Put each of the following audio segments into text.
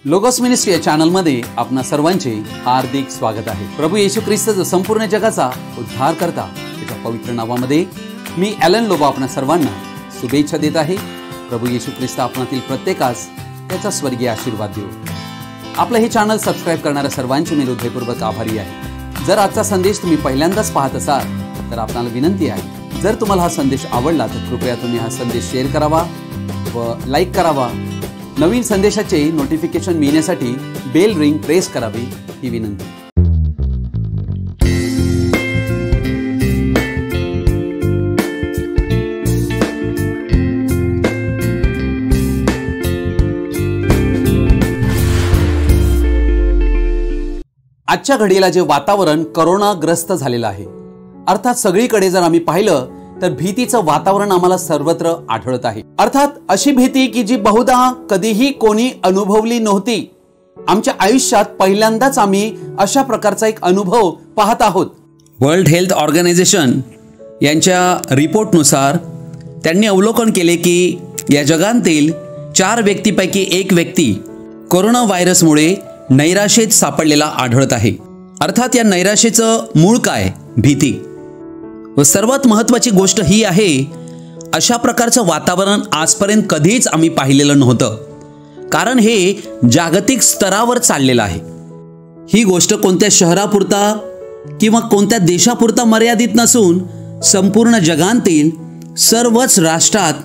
Logos ministry या चॅनलमध्ये आपणा सर्वांचे हार्दिक स्वागत आहे। प्रभू येशू ख्रिस्त जो संपूर्ण जगाचा उद्धार करता त्याच्या पवित्र नावामध्ये मी ॲलन लोबो आपणा सर्वांना शुभेच्छा देत आहे। प्रभू येशू ख्रिस्त आपणातील प्रत्येकास त्याचा स्वर्गीय आशीर्वाद देवो। आपले हे चॅनल सबस्क्राइब करणाऱ्या सर्वांचे मी हृदयपूर्वक आभारी आहे। जर आजचा संदेश तुम्ही पहिल्यांदाच पाहत असाल तर आपणाला विनंती आहे, जर तुम्हाला हा संदेश आवडला तर कृपया तुम्ही हा संदेश शेअर करावा व लाईक करावा। नवीन संदेशाचे नोटिफिकेशन मिळण्यासाठी बेल रिंग प्रेस करावी ही विनंती। आजच्या घडीला जे वातावरण कोरोनाग्रस्त झालेलं आहे, अर्थात सगळीकडे जर आम्ही पाहिलं तर भीतीचं वातावरण आम्हाला सर्वत्र आढळत आहे। अर्थात अशी भीती की जी बहुधा कधीही कोणी अनुभवली नव्हती। आमच्या आयुष्यात पहिल्यांदाच आम्ही अशा प्रकारचा एक अनुभव पाहत आहोत। वर्ल्ड हेल्थ ऑर्गनायझेशन यांच्या रिपोर्टनुसार त्यांनी अवलोकन केले की या जगातील 4 व्यक्तीपैकी एक व्यक्ती कोरोना व्हायरसमुळे नैराश्यात सापडलेला आढळत आहे। अर्थात या नैराश्याचं मूळ काय? भीती। व सर्वात महत्त्वाची गोष्ट ही आहे, अशा प्रकारचं वातावरण आजपर्यंत कधीच आम्ही पाहिलेलं नव्हतं, कारण हे जागतिक स्तरावर चाललेलं आहे। ही गोष्ट कोणत्या शहरापुरता किंवा कोणत्या देशापुरता मर्यादित नसून संपूर्ण जगातील सर्वच राष्ट्रात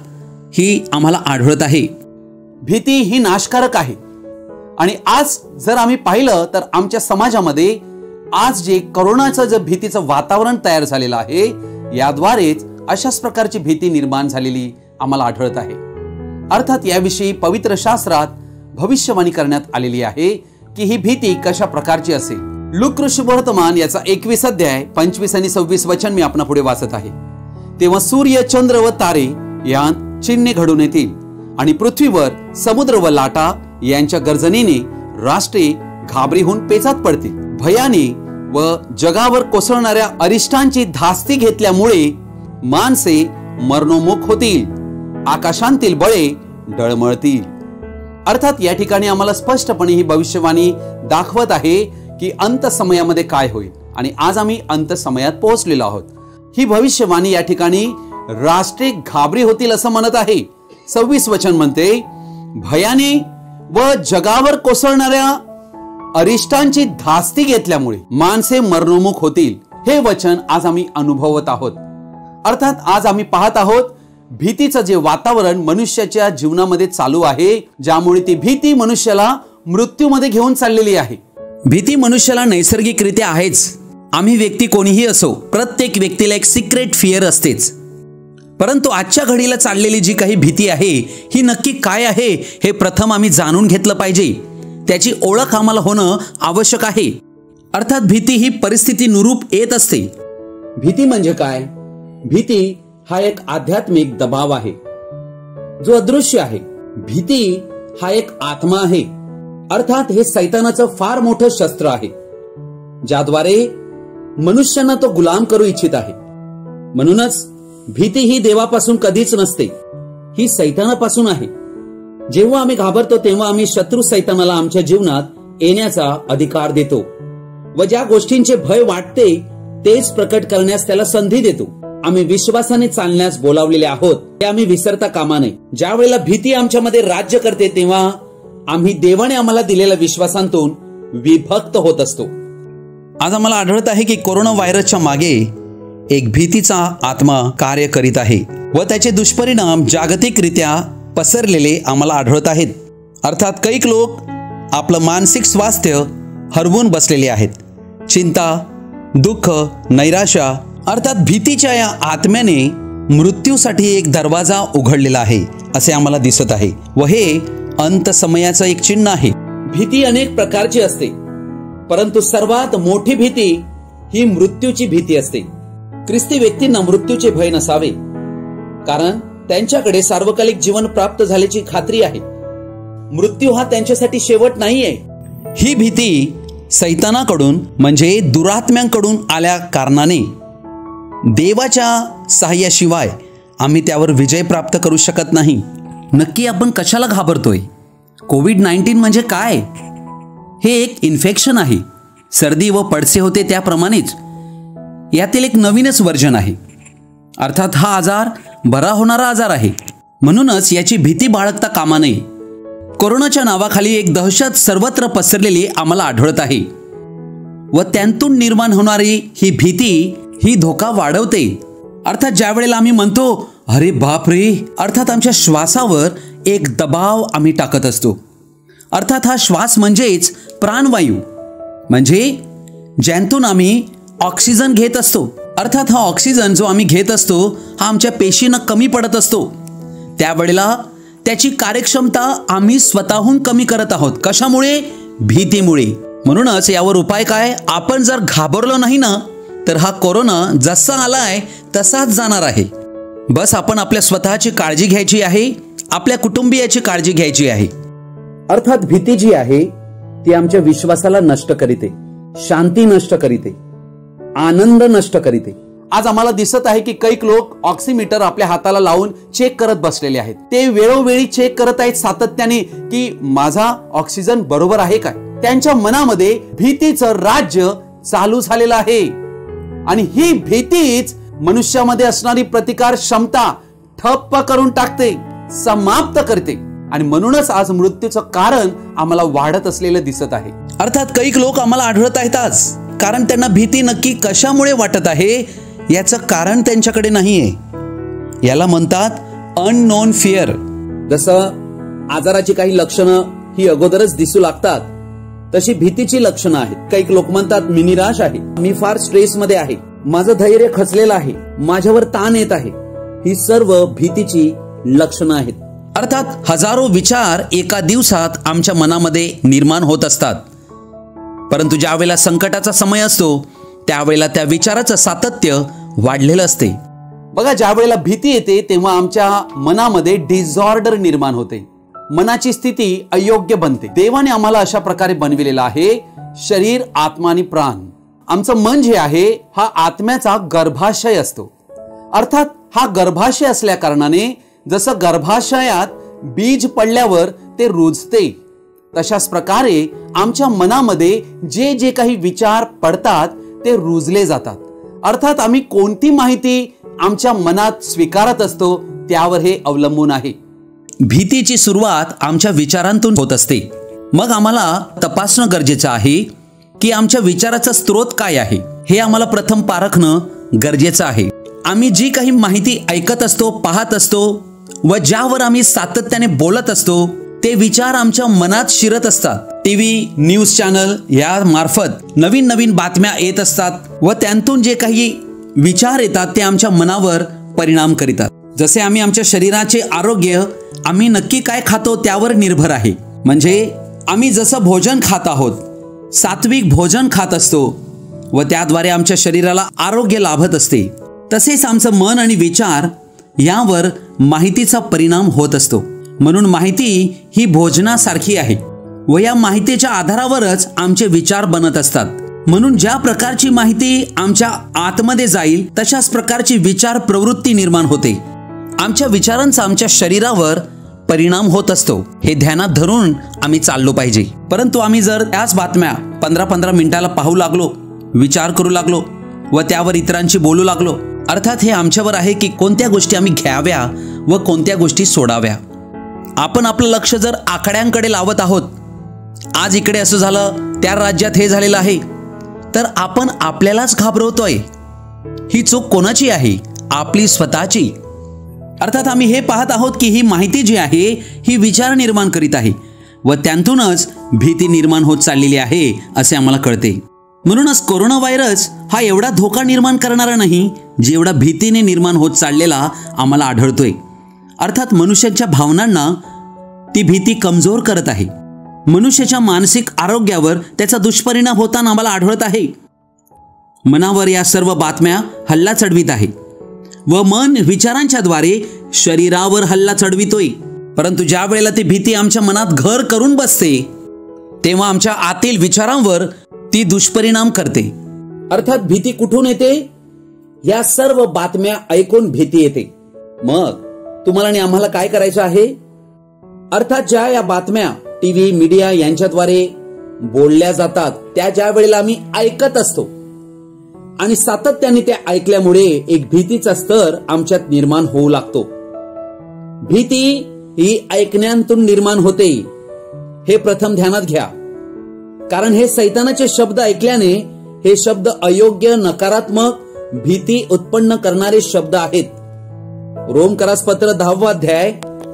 ही आम्हाला आढळत आहे। भीती ही नाशकारक आहे आणि आज जर आम्ही पाहिलं तर आमच्या समाजामध्ये आज जे कोरोनाचं जे भीतीचं वातावरण तयार झालेलं आहे, याद्वारेच अशाच प्रकारची भीती निर्माण झालेली आम्हाला आढळत आहे। अर्थात याविषयी पवित्र शास्त्रात भविष्यवाणी करण्यात आलेली आहे की ही भीती कशा प्रकारची असेल। लूक शुभवर्तमान याचा 21 अध्याय 25 आणि 26 वचन मी आपणा पुढे वाचत आहे। तेव्हा सूर्य, चंद्र व तारे यांत चिन्हे घडून येतील आणि पृथ्वीवर समुद्र व लाटा यांच्या गर्जनेने राष्ट्रे घाबरीहून पेचात पडतील। भयाने व जगावर कोसळणाऱ्या अरिष्टांची धास्ती घेतल्यामुळे माणसे मरणोन्मुख होतील, आकाशांतील बळे डळमळतील। अर्थात या ठिकाणी आम्हाला स्पष्टपणे ही भविष्यवाणी दाखवत आहे की अंत समयामध्ये काय होईल आणि आज आम्ही अंत समयात पोहोचलेलो आहोत। ही भविष्यवाणी या ठिकाणी राष्ट्रे घाबरी होतील असं म्हणत आहे। 26 वचन म्हणते, भयाने व जगावर कोसळणाऱ्या अरिष्टांची धास्ती घेतल्यामुळे माणसे मरणोन्मुख होतील। हे वचन आज आम्ही अनुभवत आहोत। अर्थात आज आम्ही पाहत आहोत भीतीचं जे वातावरण मनुष्याच्या जीवनामध्ये चालू आहे, ज्यामुळे ती भीती मनुष्याला मृत्यूमध्ये घेऊन चाललेली आहे। भीती मनुष्याला नैसर्गिकरित्या आहेच। आम्ही व्यक्ती कोणीही असो, प्रत्येक व्यक्तीला एक सिक्रेट फिअर असतेच। परंतु आजच्या घडीला चाललेली जी काही भीती आहे ही नक्की काय आहे हे प्रथम आम्ही जाणून घेतलं पाहिजे। त्याची ओळख आम्हाला होणं आवश्यक आहे। अर्थात भीती ही परिस्थितीनुरूप येत असते। भीती म्हणजे काय? भीती हा एक आध्यात्मिक दबाव आहे जो अदृश्य आहे। भीती हा एक आत्मा आहे। अर्थात हे सैतानाचं फार मोठं शस्त्र आहे, ज्याद्वारे मनुष्यांना तो गुलाम करू इच्छित आहे। म्हणूनच भीती ही देवापासून कधीच नसते, ही सैतानापासून आहे। जेव्हा आम्ही घाबरतो तेव्हा आम्ही शत्रू सैतानाला आमच्या जीवनात येण्याचा अधिकार देतो व ज्या गोष्टींचे भय वाटते तेच प्रकट करण्यास त्याला संधी देतो। आम्ही विश्वासाने चालण्यास बोलावलेले आहोत, ते आम्ही विसरता कामा नये। ज्या वेळेला भीती आमच्यामध्ये राज्य करते तेव्हा आम्ही देवाने आम्हाला दिलेल्या विश्वासांतून विभक्त होत असतो। आज आम्हाला आढळत आहे की कोरोना व्हायरसच्या मागे एक भीतीचा आत्मा कार्य करीत आहे व त्याचे दुष्परिणाम जागतिकरित्या पसरलेले आम्हाला आढळत आहेत। अर्थात कैक लोक आपलं मानसिक स्वास्थ्य हरवून बसलेले आहेत। चिंता, दुःख, नैराश्या अर्थात भीतीच्या या आत्म्याने मृत्यूसाठी एक दरवाजा उघडलेला आहे असे आम्हाला दिसत आहे व हे अंत समयाचं एक चिन्ह आहे। भीती अनेक प्रकारची असते, परंतु सर्वात मोठी भीती ही मृत्यूची भीती असते। ख्रिस्ती व्यक्तींना मृत्यूचे भय नसावे, कारण त्यांच्याकडे सार्वकालिक जीवन प्राप्त झाल्याची खात्री आहे। मृत्यू हा त्यांच्यासाठी शेवट नाहीये। ही भीती सैतानाकडून म्हणजे दुरात्म्यांकडून आल्या कारणाने देवाच्या सहाय्याशिवाय आम्ही त्यावर विजय प्राप्त करू शकत नाही। नक्की आपण कशाला घाबरतोय? कोविड-19 म्हणजे काय? हे एक इन्फेक्शन आहे. सर्दी व पडसे होते त्याप्रमाणेच यातील एक नवीनच वर्जन आहे. अर्थात हा आजार बरा होणारा आजार आहे. म्हणूनच याची भीती बाळगता कामा नये. कोरोनाच्या नावाखाली एक दहशत सर्वत्र पसरलेली आम्हाला आढळत आहे व त्यांतून निर्माण होणारी ही भीती ही धोका वाढवते. अर्थात ज्या वेळेला आम्ही म्हणतो अरे बाप रे, अर्थात आमच्या श्वासावर एक दबाव आम्ही टाकत असतो. अर्थात हा श्वास म्हणजेच प्राणवायू, म्हणजे ज्यांतून आम्ही ऑक्सिजन घेत असतो. अर्थात हा ऑक्सिजन जो आम्ही घेत असतो हा आमच्या पेशींना कमी पडत असतो. त्यावेळेला त्याची कार्यक्षमता आम्ही स्वतःहून कमी करत आहोत. कशामुळे? भीतीमुळे. म्हणूनच यावर उपाय काय? आपण जर घाबरलो नाही ना तर हा कोरोना जसा आलाय तसाच जाणार आहे. बस आपण आपल्या स्वतःची काळजी घ्यायची आहे, आपल्या कुटुंबियाची काळजी घ्यायची आहे. अर्थात भीती जी आहे ती आमच्या विश्वासाला नष्ट करीते, शांती नष्ट करीते, आनंद नष्ट करीते. आज आम्हाला दिसत आहे की कैक लोक ऑक्सिमीटर आपल्या हाताला लावून चेक करत बसलेले आहेत. ते वेळोवेळी चेक करत आहेत सातत्याने की माझा ऑक्सिजन बरोबर आहे काय. त्यांच्या मनामध्ये भीतीचं राज्य चालू झालेलं आहे आणि ही भीतीच मनुष्यामध्ये असणारी प्रतिकार क्षमता ठप्प करून टाकते, समाप्त करते. आणि म्हणूनच आज मृत्यूचं कारण आम्हाला वाढत असलेलं दिसत आहे. अर्थात कैक लोक आम्हाला आढळत आहेत आज, कारण त्यांना भीती नक्की कशामुळे वाटत आहे याचं कारण त्यांच्याकडे नाहीये. याला म्हणतात अननोन फिअर. जसं आजाराची काही लक्षणं ही अगोदरच दिसू लागतात तशी भीतीची लक्षणं आहेत. काही लोक म्हणतात मी निराश आहे, मी फार स्ट्रेस मध्ये आहे, माझं धैर्य खचलेलं आहे, माझ्यावर ताण येत आहे. ही सर्व भीतीची लक्षणं आहेत. अर्थात हजारो विचार एका दिवसात आमच्या मनामध्ये निर्माण होत असतात. परंतु ज्या वेळेला संकटाचा समय असतो त्यावेळेला त्या विचाराचं सातत्य वाढलेलं असते. बघा, ज्या वेळेला भीती येते तेव्हा आमच्या मनामध्ये डिसऑर्डर निर्माण होते, मनाची स्थिती अयोग्य बनते. देवाने आम्हाला अशा प्रकारे बनविलेलं आहे, शरीर, आत्मा आणि प्राण. आमचं मन जे आहे हा आत्म्याचा गर्भाशय असतो. अर्थात हा गर्भाशय असल्या कारणाने जसं गर्भाशयात बीज पडल्यावर ते रुजते, तशाच प्रकारे आमच्या मनामध्ये जे जे काही विचार पडतात ते रुजले जातात. अर्थात आम्ही कोणती माहिती आमच्या मनात स्वीकारत असतो त्यावर हे अवलंबून आहे. भीतीची सुरुवात आमच्या विचारांतून होत असते. मग आम्हाला तपासणं गरजेचं आहे की आमच्या विचाराचा स्रोत काय आहे. हे आम्हाला प्रथम पारखणं गरजेचं आहे. आम्ही जी काही माहिती ऐकत असतो, पाहत असतो व ज्यावर आम्ही सातत्याने बोलत असतो ते विचार आमच्या मनात शिरत असतात. टीव्ही, न्यूज चॅनल या मार्फत नवीन नवीन बातम्या येत असतात व त्यांतून जे काही विचार येतात ते आमच्या मनावर परिणाम करीतात. जसे आम्ही आमच्या शरीराचे आरोग्य आम्ही नक्की काय खातो त्यावर निर्भर आहे. म्हणजे आम्ही जसं भोजन खात आहोत, सात्विक भोजन खात असतो व त्याद्वारे आमच्या शरीराला आरोग्य लाभत असते, तसेच आमचं मन आणि विचार यावर माहितीचा परिणाम होत असतो. म्हणून माहिती ही भोजनासारखी आहे व या माहितीच्या आधारावरच आमचे विचार बनत असतात. म्हणून ज्या प्रकारची माहिती आमच्या आतमध्ये जाईल तशाच प्रकारची विचार प्रवृत्ती निर्माण होते. आमच्या विचारांचा आमच्या शरीरावर परिणाम होत असतो. हे ध्यानात धरून आम्ही चाललो पाहिजे. परंतु आम्ही जर त्याच बातम्या 15-15 मिनिटाला पाहू लागलो, विचार करू लागलो व त्यावर इतरांशी बोलू लागलो, अर्थात हे आमच्यावर आहे की कोणत्या गोष्टी आम्ही घ्याव्या व कोणत्या गोष्टी सोडाव्या. आपण आपलं लक्ष जर आकड्यांकडे लावत आहोत, आज इकडे असं झालं, त्या राज्यात हे झालेलं आहे, तर आपण आपल्यालाच घाबरवतोय. ही चूक कोणाची आहे? आपली स्वतःची. अर्थात आम्ही हे पाहत आहोत की ही माहिती जी आहे ही विचार निर्माण करीत आहे व त्यांतूनच भीती निर्माण होत चाललेली आहे असे आम्हाला कळते. म्हणूनच कोरोना व्हायरस हा एवढा धोका निर्माण करणारा नाही जेवढा भीतीने निर्माण होत चाललेला आम्हाला आढळतोय. अर्थात मनुष्याच्या भावनांना ती भीती कमजोर करत आहे. मनुष्याच्या मानसिक आरोग्यावर त्याचा दुष्परिणाम होताना आम्हाला आढळत आहे. मनावर या सर्व बातम्या हल्ला चढवित आहे व मन विचारांच्या द्वारे शरीरावर हल्ला चढवितोय. परंतु ज्या वेळेला ती भीती आमच्या मनात घर करून बसते तेव्हा आमच्या आतील विचारांवर ती दुष्परिणाम करते. अर्थात भीती कुठून येते? या सर्व बातम्या ऐकून भीती येते. मग तुम्हाला आणि आम्हाला काय करायचं आहे? अर्थात ज्या या बातम्या टीव्ही, मीडिया यांच्याद्वारे बोलल्या जातात त्या ज्या वेळेला आम्ही ऐकत असतो आणि सातत्याने ते ऐकल्यामुळे एक भीतीचा स्तर आमच्यात निर्माण होऊ लागतो. भीती ही ऐकण्यातून निर्माण होते, हे प्रथम ध्यानात घ्या. कारण हे सैतानाचे शब्द ऐकल्याने हे शब्द अयोग्य, नकारात्मक, भीती उत्पन्न करणारे शब्द आहेत. रोमकरास पत्र 10 अध्याय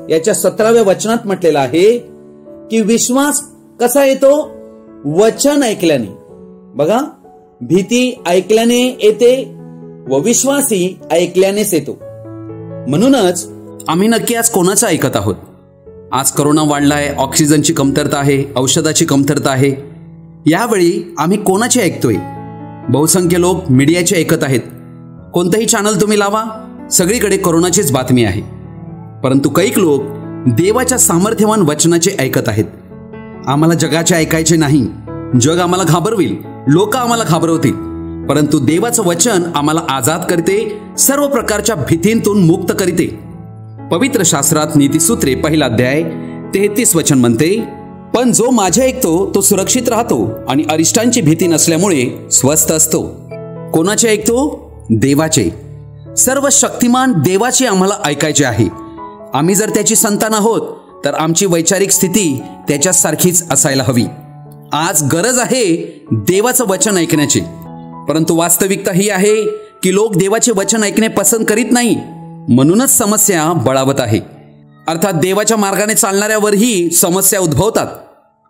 याच्या 17व्या वचनात म्हटलेलं आहे की विश्वास कसा येतो? वचन ऐकल्याने. बघा, भीती ऐकल्याने येते व विश्वासही ऐकल्यानेच येतो. म्हणूनच आम्ही नक्की आज कोणाचं ऐकत आहोत? आज करोना वाढलाय, ऑक्सिजनची कमतरता आहे, औषधाची कमतरता आहे. यावेळी आम्ही कोणाचे ऐकतोय? बहुसंख्य लोक मीडियाचे ऐकत आहेत. कोणतंही चॅनल तुम्ही लावा, सगळीकडे करोनाचीच बातमी आहे. परंतु कैक लोक देवाच्या सामर्थ्यवान वचनाचे ऐकत आहेत. आम्हाला जगाचे ऐकायचे नाही. जग आम्हाला घाबरविल, लोक आम्हाला घाबरवतील, परंतु देवाचं वचन आम्हाला आजाद करते, सर्व प्रकारच्या भीतींतून मुक्त करते. पवित्र शास्त्रात नीतिसूत्रे 1 अध्याय 33 वचन म्हणते, पण जो माझे ऐकतो तो सुरक्षित राहतो आणि अरिष्टांची भीती नसल्यामुळे स्वस्थ असतो. कोणाचे ऐकतो? देवाचे. सर्व शक्तिमान देवाचे आम्हाला ऐकायचे आहे. आम्ही जर त्याची संतान आहोत तर आमची वैचारिक स्थिती त्याच्यासारखीच असायला हवी. आज गरज आहे देवाचं वचन ऐकण्याची. परंतु वास्तविकता ही आहे की लोक देवाचे वचन ऐकणे पसंत करीत नाही. म्हणूनच समस्या बळावत आहे. अर्थात देवाच्या मार्गाने चालणाऱ्यावरही समस्या उद्भवतात,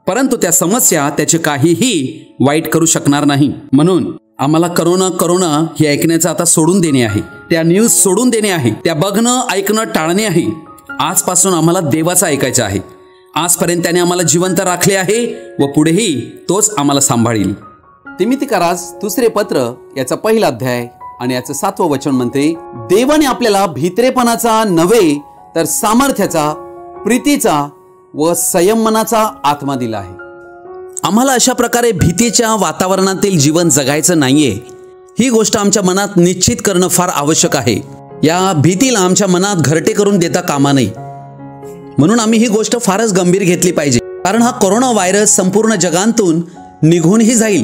परंतु त्या समस्या त्याचे काहीही वाईट करू शकणार नाही. म्हणून आम्हाला करोना हे ऐकण्याचं आता सोडून देणे आहे. त्या न्यूज सोडून देणे आहे. त्या बघणं, ऐकणं टाळणे आहे. आजपासून आम्हाला देवाचं ऐकायचं आहे. आजपर्यंत त्याने आम्हाला जिवंत राखले आहे व पुढेही तोच आम्हाला सांभाळील. तिमिथिकारास 2 पत्र याचा 1 अध्याय आणि याचं 7वं वचन म्हणते, देवाने आपल्याला भित्रेपणाचा नव्हे तर सामर्थ्याचा, प्रीतीचा व संयमनाचा आत्मा दिला आहे. आम्हाला अशा प्रकारे भीतीच्या वातावरणातील जीवन जगायचं नाहीये. ही गोष्ट आमच्या मनात निश्चित करणं फार आवश्यक आहे. या भीतीला आमच्या मनात घरटे करून देता कामा नये. म्हणून आम्ही ही गोष्ट फारच गंभीर घेतली पाहिजे. कारण हा कोरोना व्हायरस संपूर्ण जगातून निघूनही जाईल,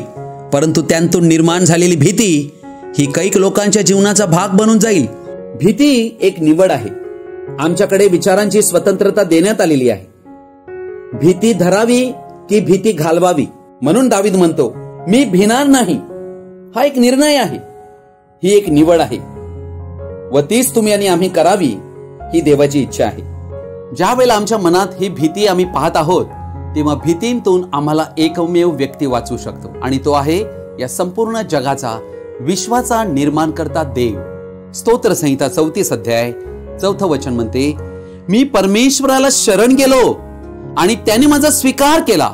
परंतु त्यांतून निर्माण झालेली भीती ही कैक लोकांच्या जीवनाचा भाग बनून जाईल. भीती एक निवड आहे. आमच्याकडे विचारांची स्वतंत्रता देण्यात आलेली आहे. भीती धरावी की भीती घालवावी, म्हणून दावीद म्हणतो, मी भिणार नाही. हा एक निर्णय आहे, ही एक निवड आहे व तीच तुम्ही आणि आम्ही करावी, ही देवाची इच्छा आहे. ज्या वेळेला आमच्या मनात ही भीती आम्ही पाहत आहोत, तेव्हा भीतींतून आम्हाला एकमेव व्यक्ती वाचू शकतो आणि तो आहे या संपूर्ण जगाचा विश्वाचा निर्माण करता देव. स्तोत्र संहिता 34 अध्याय 4 वचन म्हणते, मी परमेश्वराला शरण गेलो आणि त्याने माझा स्वीकार केला.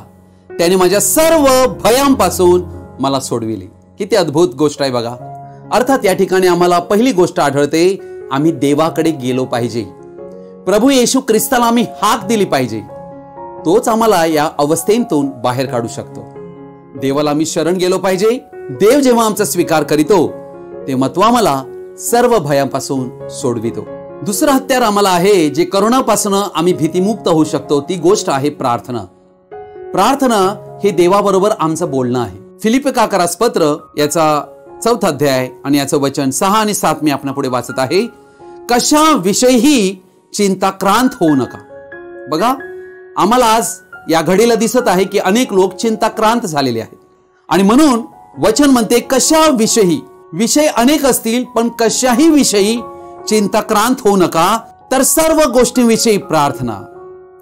त्याने माझ्या सर्व भयांपासून मला सोडविले. किती अद्भुत गोष्ट आहे बघा. अर्थात या ठिकाणी आम्हाला पहिली गोष्ट आढळते, आम्ही देवाकडे गेलो पाहिजे. प्रभू येशू ख्रिस्ताला आम्ही हाक दिली पाहिजे. तोच आम्हाला या अवस्थेतून बाहेर काढू शकतो. देवाला आम्ही शरण गेलो पाहिजे. देव जेव्हा आमचा स्वीकार करीतो तेव्हा तो आम्हाला सर्व भयांपासून सोडवितो. दुसरं हत्यार आम्हाला आहे जे करोनापासून आम्ही भीतीमुक्त होऊ शकतो, ती गोष्ट आहे प्रार्थना. प्रार्थना हे देवाबरोबर आमचं बोलणं आहे. फिलिप्पिकारास पत्र याचा 4 अध्याय आणि याचं वचन 6 आणि 7 मी आपल्या पुढे वाचत आहे. कशा विषयी चिंताक्रांत होऊ नका. बघा, आम्हाला आज या घडीला दिसत आहे की अनेक लोक चिंताक्रांत झालेले आहेत आणि म्हणून वचन म्हणते कशा विषयी. विषय अनेक असतील, पण कशाही विषयी चिंताक्रांत होऊ नका, तर सर्व गोष्टींविषयी प्रार्थना.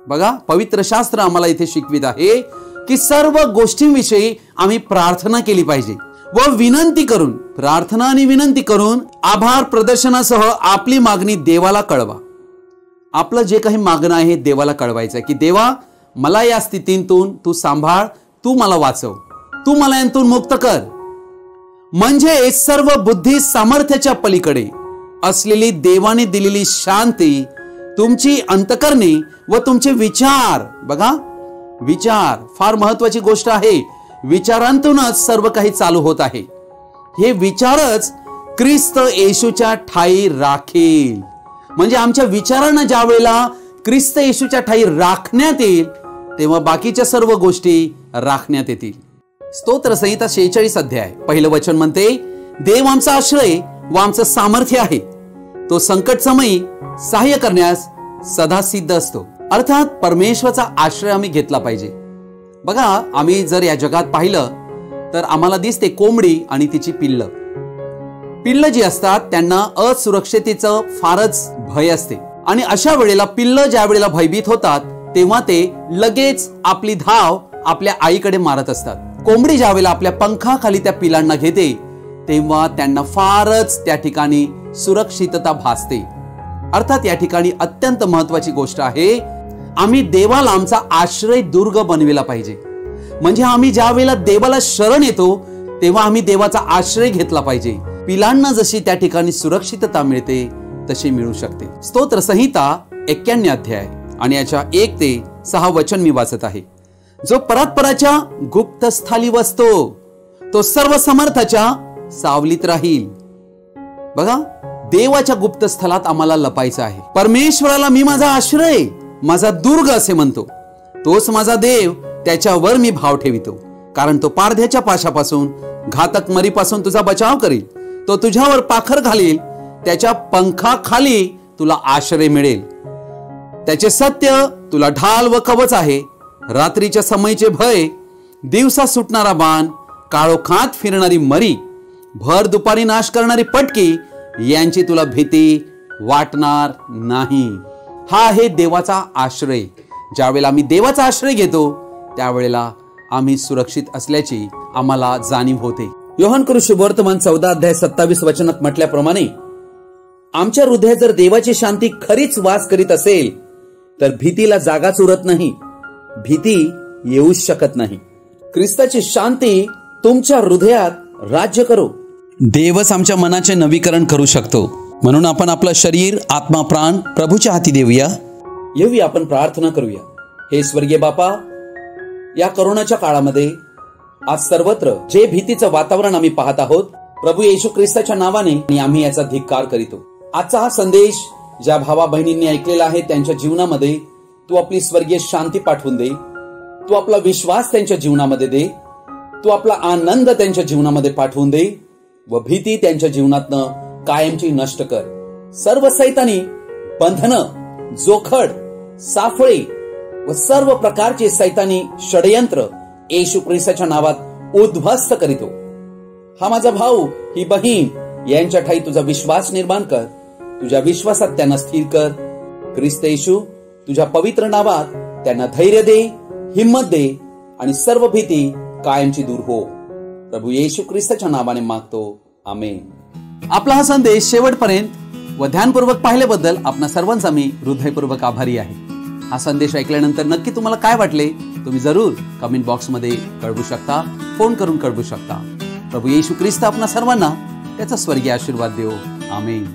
बघा, पवित्र शास्त्र आम्हाला इथे शिकवित आहे की सर्व गोष्टींविषयी आम्ही प्रार्थना केली पाहिजे व विनंती करून, प्रार्थना आणि विनंती करून आभार प्रदर्शनासह आपली मागणी देवाला कळवा. आपलं जे काही मागणं आहे देवाला कळवायचं की देवा, मला या स्थितीतून तू सांभाळ, तू मला वाचव, तू मला यांतून मुक्त कर. म्हणजे सर्व बुद्धी सामर्थ्याच्या पलीकडे असलेली देवाने दिलेली शांती तुमची अंतकरणे व तुमचे विचार. बघा, विचार फार महत्वाची गोष्ट आहे. विचारांतूनच सर्व काही चालू होत आहे. हे विचारच ख्रिस्त येशूच्या ठाई राखेल. म्हणजे आमच्या विचारांना ज्या वेळेला ख्रिस्त येशूच्या ठाई राखण्यात येईल तेव्हा बाकीच्या सर्व गोष्टी राखण्यात येतील. स्तोत्र संहिता 46 अध्याय पहिलं वचन म्हणते, देव आमचा आश्रय व आमचं सामर्थ्य आहे, तो संकट समयी सहाय्य करण्यास सदा सिद्ध असतो. अर्थात परमेश्वराचा आश्रय आम्ही घेतला पाहिजे. बघा, आम्ही जर या जगात पाहिलं तर आम्हाला दिसते कोंबडी आणि तिची पिल्लं जी असतात त्यांना असुरक्षिततेचं फारच भय असते. आणि अशा वेळेला पिल्लं ज्या वेळेला भयभीत होतात तेव्हा ते लगेच आपली धाव आपल्या आईकडे मारत असतात. कोंबडी ज्या वेळेला आपल्या पंखाखाली त्या पिलांना घेते तेव्हा त्यांना फारच त्या ठिकाणी सुरक्षितता भासते. अर्थात या ठिकाणी अत्यंत महत्वाची गोष्ट आहे, आम्ही देवाला आमचा आश्रय दुर्ग बनविला पाहिजे. म्हणजे आम्ही ज्या वेळेला देवाला शरण येतो तेव्हा आम्ही देवाचा आश्रय घेतला पाहिजे. पिलांना जशी त्या ठिकाणी सुरक्षितता मिळते तशी मिळू शकते. स्तोत्र संहिता 91 अध्याय आणि याच्या 1 ते 6 वचन मी वाचत आहे. जो परात्पराच्या गुप्त स्थाली वसतो तो सर्व समर्थाच्या सावलीत राहील. बघा, देवाच्या गुप्त स्थलात आम्हाला लपायचं आहे. परमेश्वराला मी माझा आश्रय, माझा दुर्ग असे म्हणतो. तोच माझा देव, त्याच्यावर मी भाव ठेवितो. कारण तो पारध्याच्या पाशापासून, घातक मरीपासून तुझा बचाव करील. तो तुझ्यावर पाखर घालील, त्याच्या पंखाखाली तुला आश्रय मिळेल. त्याचे सत्य तुला ढाल व कवच आहे. रात्रीच्या समयीचे भय, दिवसा सुटणारा बाण, काळोखात फिरणारी मरी, भर दुपारी नाश करणारी पटकी यांची तुला भीती वाटणार नाही. हा आहे देवाचा आश्रय. ज्यावेळेला आम्ही देवाचा आश्रय घेतो त्यावेळेला आम्ही सुरक्षित असल्याची आम्हाला जाणीव होते. योहान शुभवर्तमान 14 अध्याय 27 वचनात म्हटल्याप्रमाणे आमच्या हृदयात जर देवाची शांती खरीच वास करीत असेल तर भीतीला जागाच उरत नाही, भीती येऊच शकत नाही. ख्रिस्ताची शांती तुमच्या हृदयात राज्य करो. देवच आमच्या मनाचे नवीकरण करू शकतो. म्हणून आपण आपलं शरीर, आत्मा, प्राण प्रभूच्या हाती देऊया. येऊया आपण प्रार्थना करूया. हे स्वर्गीय बापा, या करोनाच्या काळामध्ये आज सर्वत्र जे भीतीचं वातावरण आम्ही पाहत आहोत, प्रभू येशू ख्रिस्ताच्या नावाने आम्ही याचा धिक्कार करीतो. आजचा हा संदेश ज्या भावा बहिणींनी ऐकलेला आहे त्यांच्या जीवनामध्ये तू आपली स्वर्गीय शांती पाठवून दे. तू आपला विश्वास त्यांच्या जीवनामध्ये दे. तू आपला आनंद त्यांच्या जीवनामध्ये पाठवून दे व भीती त्यांच्या जीवनातनं कायमची नष्ट कर. सर्व सैतानी बंधनं, जोखड, साफळे व सर्व प्रकारचे सैतानी षडयंत्र येशू ख्रिस्ताच्या नावात उद्ध्वस्त करीतो. हा माझा भाऊ, ही बहीण यांच्या ठाई तुझा विश्वास निर्माण कर. तुझ्या विश्वासात त्यांना स्थिर कर. ख्रिस्त येशू, तुझ्या पवित्र नावात त्यांना धैर्य दे, हिम्मत दे आणि सर्व भीती कायमची दूर हो. प्रभू येशू ख्रिस्ताच्या नावाने मागतो, आमेन. आपला हा संदेश शेवटपर्यंत व ध्यानपूर्वक पाहिल्याबद्दल आपणा सर्वांचा मी हृदयपूर्वक आभारी आहे. हा संदेश ऐकल्यानंतर नक्की तुम्हाला काय वाटले तुम्ही जरूर कमेंट बॉक्स मध्ये कळवू शकता, फोन करून कळवू शकता. प्रभू येशू ख्रिस्त आपणा सर्वांना त्याचा स्वर्गीय आशीर्वाद देवो, आमेन.